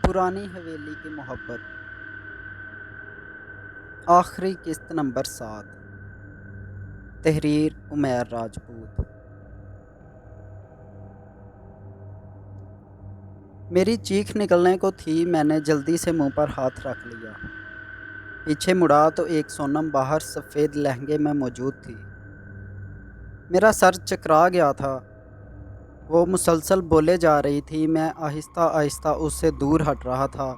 پرانی حویلی کی محبت، آخری قسط نمبر 7۔ تحریر عمیر راجپوت۔ میری چیخ نکلنے کو تھی، میں نے جلدی سے منہ پر ہاتھ رکھ لیا۔ پیچھے مڑا تو ایک سونم باہر سفید لہنگے میں موجود تھی۔ میرا سر چکرا گیا تھا۔ وہ مسلسل بولے جا رہی تھی، میں آہستہ آہستہ اس سے دور ہٹ رہا تھا۔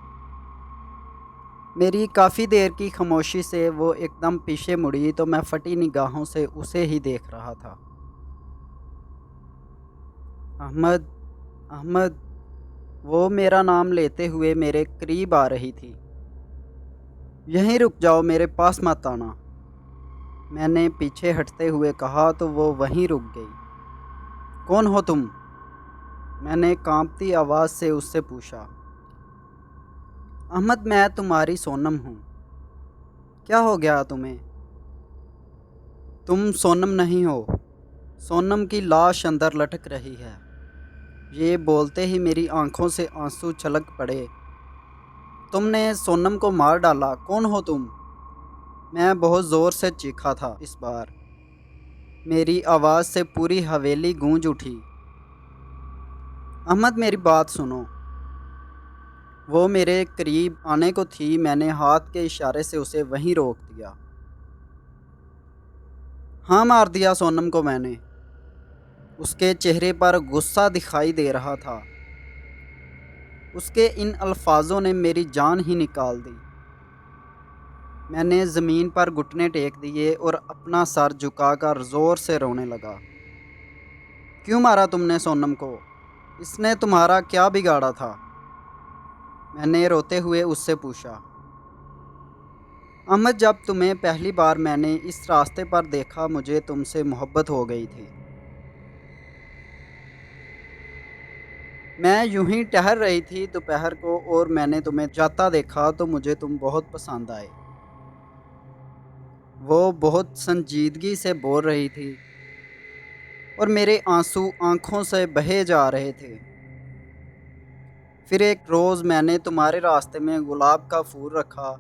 میری کافی دیر کی خاموشی سے وہ ایک دم پیچھے مڑی تو میں پھٹی نگاہوں سے اسے ہی دیکھ رہا تھا۔ احمد، احمد، وہ میرا نام لیتے ہوئے میرے قریب آ رہی تھی۔ یہیں رک جاؤ، میرے پاس مت آنا، میں نے پیچھے ہٹتے ہوئے کہا تو وہ وہیں رک گئی۔ کون ہو تم؟ میں نے کانپتی آواز سے اس سے پوچھا۔ احمد، میں تمہاری سونم ہوں۔ کیا ہو گیا تمہیں؟ تم سونم نہیں ہو، سونم کی لاش اندر لٹک رہی ہے۔ یہ بولتے ہی میری آنکھوں سے آنسو چھلک پڑے۔ تم نے سونم کو مار ڈالا، کون ہو تم؟ میں بہت زور سے چیخا تھا اس بار۔ میری آواز سے پوری حویلی گونج اٹھی۔ احمد، میری بات سنو۔ وہ میرے قریب آنے کو تھی، میں نے ہاتھ کے اشارے سے اسے وہیں روک دیا۔ ہاں، مار دیا سونم کو میں نے۔ اس کے چہرے پر غصہ دکھائی دے رہا تھا۔ اس کے ان الفاظوں نے میری جان ہی نکال دی۔ میں نے زمین پر گھٹنے ٹیک دیے اور اپنا سر جھکا کر زور سے رونے لگا۔ کیوں مارا تم نے سونم کو؟ اس نے تمہارا کیا بگاڑا تھا؟ میں نے روتے ہوئے اس سے پوچھا۔ احمد، جب تمہیں پہلی بار میں نے اس راستے پر دیکھا مجھے تم سے محبت ہو گئی تھی۔ میں یوں ہی ٹہل رہی تھی دوپہر کو اور میں نے تمہیں جاتا دیکھا تو مجھے تم بہت پسند آئے۔ وہ بہت سنجیدگی سے بول رہی تھی اور میرے آنسو آنکھوں سے بہے جا رہے تھے۔ پھر ایک روز میں نے تمہارے راستے میں گلاب کا پھول رکھا۔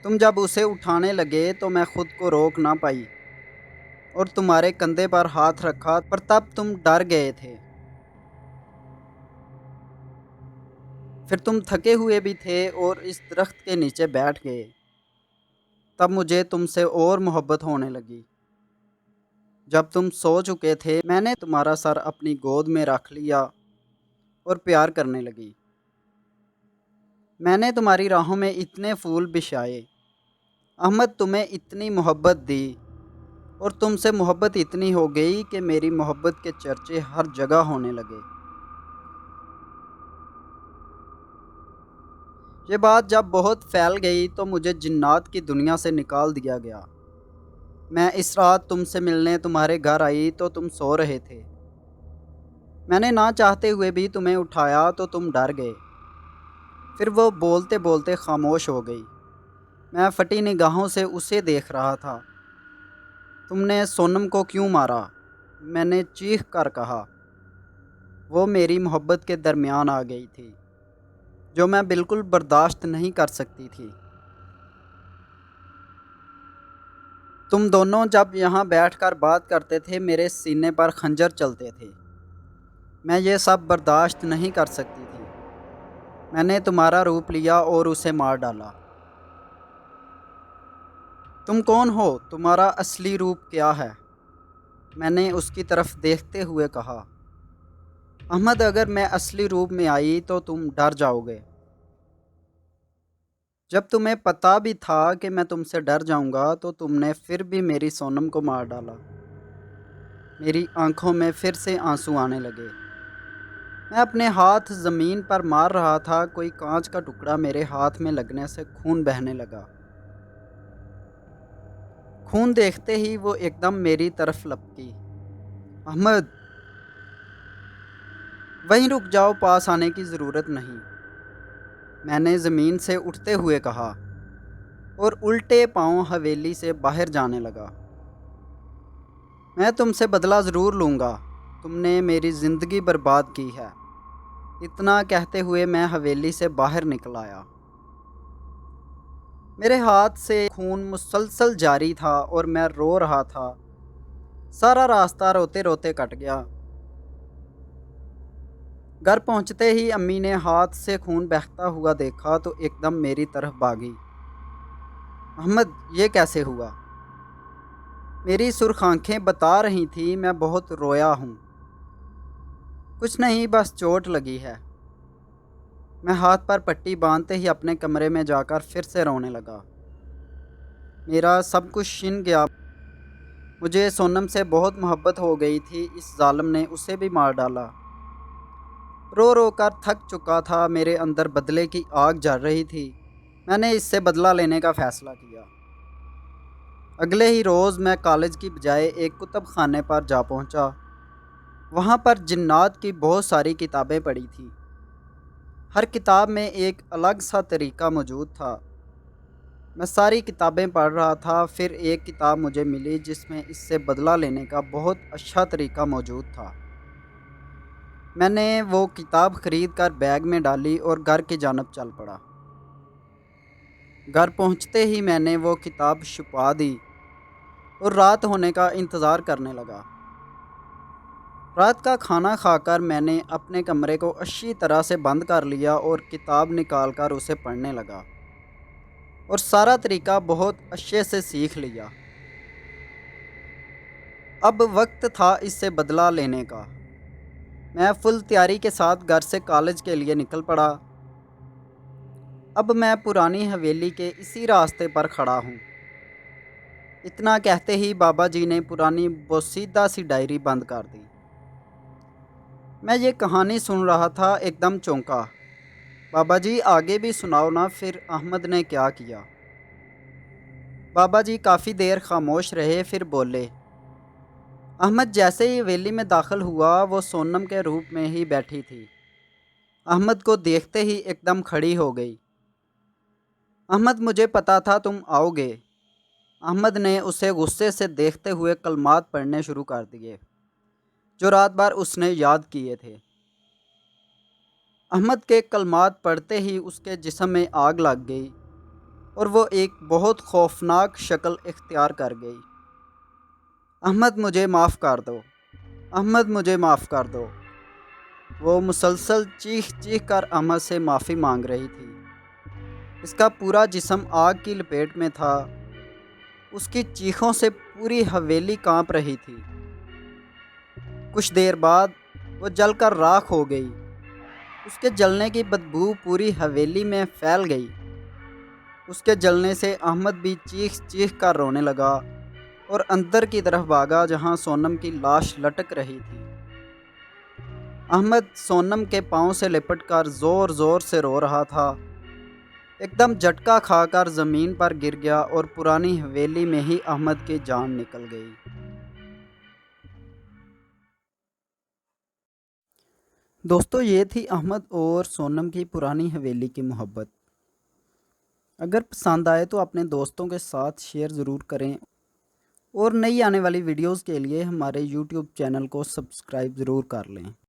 تم جب اسے اٹھانے لگے تو میں خود کو روک نہ پائی اور تمہارے کندھے پر ہاتھ رکھا، پر تب تم ڈر گئے تھے۔ پھر تم تھکے ہوئے بھی تھے اور اس درخت کے نیچے بیٹھ گئے۔ تب مجھے تم سے اور محبت ہونے لگی۔ جب تم سو چکے تھے میں نے تمہارا سر اپنی گود میں رکھ لیا اور پیار کرنے لگی۔ میں نے تمہاری راہوں میں اتنے پھول بچھائے، احمد، تمہیں اتنی محبت دی اور تم سے محبت اتنی ہو گئی کہ میری محبت کے چرچے ہر جگہ ہونے لگے۔ یہ بات جب بہت پھیل گئی تو مجھے جنات کی دنیا سے نکال دیا گیا۔ میں اس رات تم سے ملنے تمہارے گھر آئی تو تم سو رہے تھے۔ میں نے نہ چاہتے ہوئے بھی تمہیں اٹھایا تو تم ڈر گئے۔ پھر وہ بولتے بولتے خاموش ہو گئی۔ میں پھٹی نگاہوں سے اسے دیکھ رہا تھا۔ تم نے سونم کو کیوں مارا؟ میں نے چیخ کر کہا۔ وہ میری محبت کے درمیان آ گئی تھی، جو میں بالکل برداشت نہیں کر سکتی تھی۔ تم دونوں جب یہاں بیٹھ کر بات کرتے تھے میرے سینے پر خنجر چلتے تھے۔ میں یہ سب برداشت نہیں کر سکتی تھی۔ میں نے تمہارا روپ لیا اور اسے مار ڈالا۔ تم کون ہو؟ تمہارا اصلی روپ کیا ہے؟ میں نے اس کی طرف دیکھتے ہوئے کہا۔ احمد، اگر میں اصلی روپ میں آئی تو تم ڈر جاؤ گے۔ جب تمہیں پتہ بھی تھا کہ میں تم سے ڈر جاؤں گا تو تم نے پھر بھی میری سونم کو مار ڈالا۔ میری آنکھوں میں پھر سے آنسو آنے لگے۔ میں اپنے ہاتھ زمین پر مار رہا تھا، کوئی کانچ کا ٹکڑا میرے ہاتھ میں لگنے سے خون بہنے لگا۔ خون دیکھتے ہی وہ ایک دم میری طرف لپکی۔ احمد، وہیں رک جاؤ، پاس آنے کی ضرورت نہیں، میں نے زمین سے اٹھتے ہوئے کہا اور الٹے پاؤں حویلی سے باہر جانے لگا۔ میں تم سے بدلہ ضرور لوں گا، تم نے میری زندگی برباد کی ہے، اتنا کہتے ہوئے میں حویلی سے باہر نکل آیا۔ میرے ہاتھ سے خون مسلسل جاری تھا اور میں رو رہا تھا۔ سارا راستہ روتے روتے کٹ گیا۔ گھر پہنچتے ہی امی نے ہاتھ سے خون بہتا ہوا دیکھا تو ایک دم میری طرف بھاگی۔ احمد، یہ کیسے ہوا؟ میری سرخ آنکھیں بتا رہی تھیں میں بہت رویا ہوں۔ کچھ نہیں، بس چوٹ لگی ہے۔ میں ہاتھ پر پٹی باندھتے ہی اپنے کمرے میں جا کر پھر سے رونے لگا۔ میرا سب کچھ چھن گیا۔ مجھے سونم سے بہت محبت ہو گئی تھی، اس ظالم نے اسے بھی مار ڈالا۔ رو رو کر تھک چکا تھا، میرے اندر بدلے کی آگ جل رہی تھی۔ میں نے اس سے بدلہ لینے کا فیصلہ کیا۔ اگلے ہی روز میں کالج کی بجائے ایک کتب خانے پر جا پہنچا۔ وہاں پر جنات کی بہت ساری کتابیں پڑھی تھیں۔ ہر کتاب میں ایک الگ سا طریقہ موجود تھا۔ میں ساری کتابیں پڑھ رہا تھا، پھر ایک کتاب مجھے ملی جس میں اس سے بدلہ لینے کا بہت اچھا طریقہ موجود تھا۔ میں نے وہ کتاب خرید کر بیگ میں ڈالی اور گھر کی جانب چل پڑا۔ گھر پہنچتے ہی میں نے وہ کتاب چھپا دی اور رات ہونے کا انتظار کرنے لگا۔ رات کا کھانا کھا کر میں نے اپنے کمرے کو اچھی طرح سے بند کر لیا اور کتاب نکال کر اسے پڑھنے لگا اور سارا طریقہ بہت اچھے سے سیکھ لیا۔ اب وقت تھا اس سے بدلہ لینے کا۔ میں فل تیاری کے ساتھ گھر سے کالج کے لیے نکل پڑا۔ اب میں پرانی حویلی کے اسی راستے پر کھڑا ہوں۔ اتنا کہتے ہی بابا جی نے پرانی بوسیدہ سی ڈائری بند کر دی۔ میں یہ کہانی سن رہا تھا، ایک دم چونکا۔ بابا جی آگے بھی سناؤ نا، پھر احمد نے کیا کیا؟ بابا جی کافی دیر خاموش رہے، پھر بولے۔ احمد جیسے ہی حویلی میں داخل ہوا وہ سونم کے روپ میں ہی بیٹھی تھی۔ احمد کو دیکھتے ہی ایک دم کھڑی ہو گئی۔ احمد، مجھے پتا تھا تم آؤ گے۔ احمد نے اسے غصے سے دیکھتے ہوئے کلمات پڑھنے شروع کر دیے جو رات بھر اس نے یاد کیے تھے۔ احمد کے کلمات پڑھتے ہی اس کے جسم میں آگ لگ گئی اور وہ ایک بہت خوفناک شکل اختیار کر گئی۔ احمد، مجھے معاف کر دو۔ احمد، مجھے معاف کر دو۔ وہ مسلسل چیخ چیخ کر احمد سے معافی مانگ رہی تھی۔ اس کا پورا جسم آگ کی لپیٹ میں تھا۔ اس کی چیخوں سے پوری حویلی کانپ رہی تھی۔ کچھ دیر بعد وہ جل کر راکھ ہو گئی۔ اس کے جلنے کی بدبو پوری حویلی میں پھیل گئی۔ اس کے جلنے سے احمد بھی چیخ چیخ کر رونے لگا اور اندر کی طرف بھاگا جہاں سونم کی لاش لٹک رہی تھی۔ احمد سونم کے پاؤں سے لپٹ کر زور زور سے رو رہا تھا۔ ایک دم جھٹکا کھا کر زمین پر گر گیا اور پرانی حویلی میں ہی احمد کی جان نکل گئی۔ دوستو، یہ تھی احمد اور سونم کی پرانی حویلی کی محبت۔ اگر پسند آئے تو اپنے دوستوں کے ساتھ شیئر ضرور کریں اور نئی آنے والی ویڈیوز کے لیے ہمارے یوٹیوب چینل کو سبسکرائب ضرور کر لیں۔